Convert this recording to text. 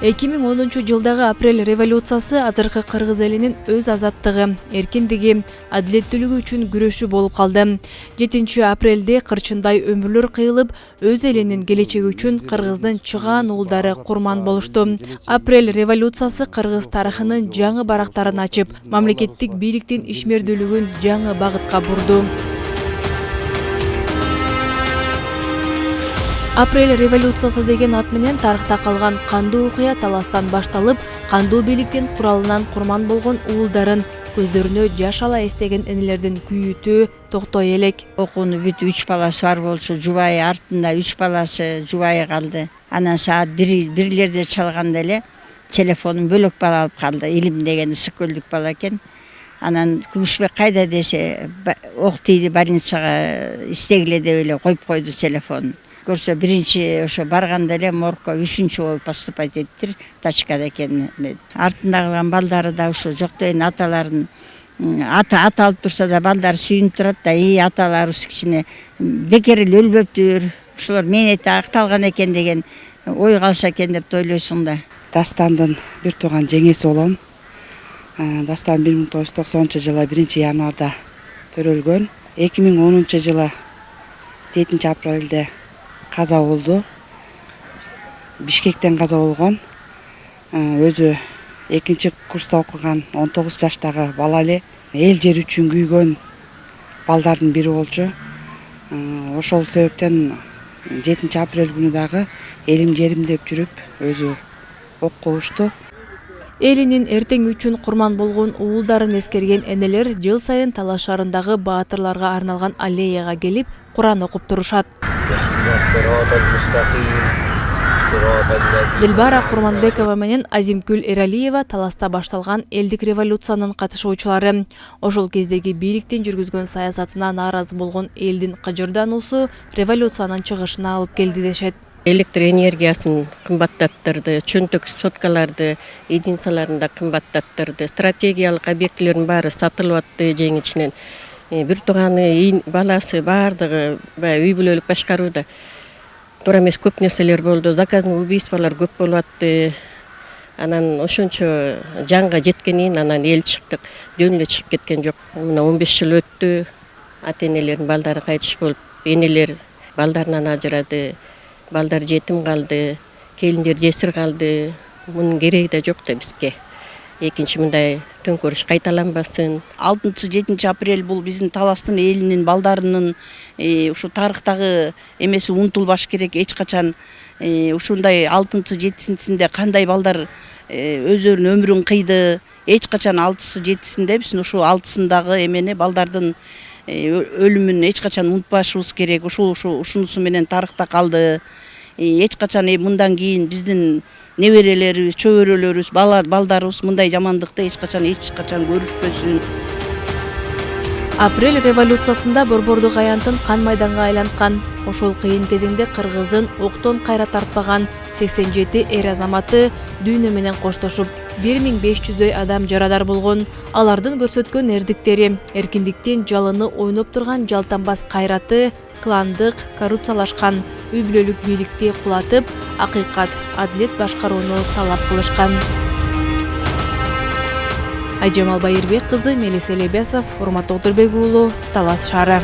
2010-жылдагы апрель революциясы азыркы кыргыз элинин өз азаттыгы, эркиндиги, адилеттүүлүгү үчүн күрөшү болуп калды. 7 апрелде кырчындай өмүрлөр кыйылып, өз элинин келечеги үчүн кыргыздын чыгаан уулдары курман болушту. Апрель революциясы кыргыз тарыхынын жаңы барактарын ачып, мамлекеттик бийликтин ишмердүүлүгүн жаңы багытка бурду. Апрель революциясы деген ат менен тарыхта калган кандуу окуя таластан башталып, кандуу бийликтин куралынан курман болгон уулдарын көздөрүнө жаш ала эстеген энелердин күйүтүү токтой элек. Окууну бүтүп 3 баласы бар болчу, жубайы артында 3 баласы жубайы калды. Анан саат бирлерде чалганда эле телефонун бөлөк бала алып калды. Илим деген ысык-көлдүк бала экен. Анан Күмүшбек кайда десе, ок тийди больницага истегиле деп эле коюп койду телефонун. Көрсө биринчи ошо барганда эле моргко 3-чү болуп поступать эттир, тачкада экен. Артында калган балдары да ошо жок деген аталарын ата алып турса да балдар сүйүнүп турат да, аталарыбыз кичине бекер эле өлбөптүр. Ушулар мээнети акталган экен деген ой калса экен деп ойлойсуң да. Дастандын бир тууган жеңеси болом. Дастан 1990-жылы 1-январда төрөлгөн. 2010-жылы 7 апрелде каза болду. Бишкектен каза болгон. Өзү 2-курста окуган 19 жаштагы бала эле. Эл жер үчүн күйгөн балдардын бири болчу. Ошол себептен 7 апрель күнү дагы элим жерим деп жүрүп, өзү окко ушту. Элинин эртең үчүн курман болгон уулдарын эскерген энелер жыл сайын талаш шаарындагы баатырларга арналган аллеяга келип, Куран окуп турушат. Дилбара Курманбекова менен Азимкүл Эралиева таласта башталган элдик революциянын катышуучулары. Ошол кездеги бийликтин жүргүзгөн саясатына нааразы болгон элдин кыжырдануусу революциянын чыгышына алып келди дешет. Электр энергиясын кымбаттаттырды, чөнтөк соткаларды, единицаларында кымбаттаттырды, стратегиялык объектилердин баары сатылып атты жең ичинен. Бир тууганы баласы баардыгы үй бүлөлүк башкарууда туура эмес көп нерселер болду, заказный убийстволор көп болуп атты. Анан ошончо жаңга жеткенин анан эл чыктык, жөн эле чыгып кеткен жок. Мына 15 жыл өттү, ата-энелердин балдары кайтыш болуп, энелер балдарынан ажырады, балдар жетим калды, келиндер жесир калды. Мунун кереги да жок да бизге. Экинчи мындай төңкөрүш кайталанбасын. 6-7 апрель бул биздин таластын элинин балдарынын ушу тарыхтагы эмеси унутулбаш керек. Эч качан ушундай 6-7-синде кандай балдар өздөрүнүн өмүрүн кыйды. Эч качан 6-7-синде биз ушу 6-сындагы эмени балдардын өлүмүн эч качан унутпашыбыз керек. Ушунусу менен тарыхта калды. Эч качан мындан кийин биздин неберелерибиз, чөбөрөлөрүбүз, балдарыбыз мындай жамандыкты эч качан көрүшпөсүн. Апрель революциясында Борбордук аянтын кан майданга айланткан. Ошол кыйын кезеңде Кыргыздын октон кайра тартпаган 87 эр азаматы дүйнө менен коштошуп, 1500дөй адам жарадар болгон. Алардын көрсөткөн эрдиктери, эркиндиктин жалыны ойноп турган жалтанбас кайраты, кландык, коррупциялашкан үй бүлөлүк бийликти кулатып, акыйкат, адилет башкарууну талап кылышкан. Айжамал Байырбек кызы, Мелис Элебесов, Урмат Отурбек уулу, Талас шаары.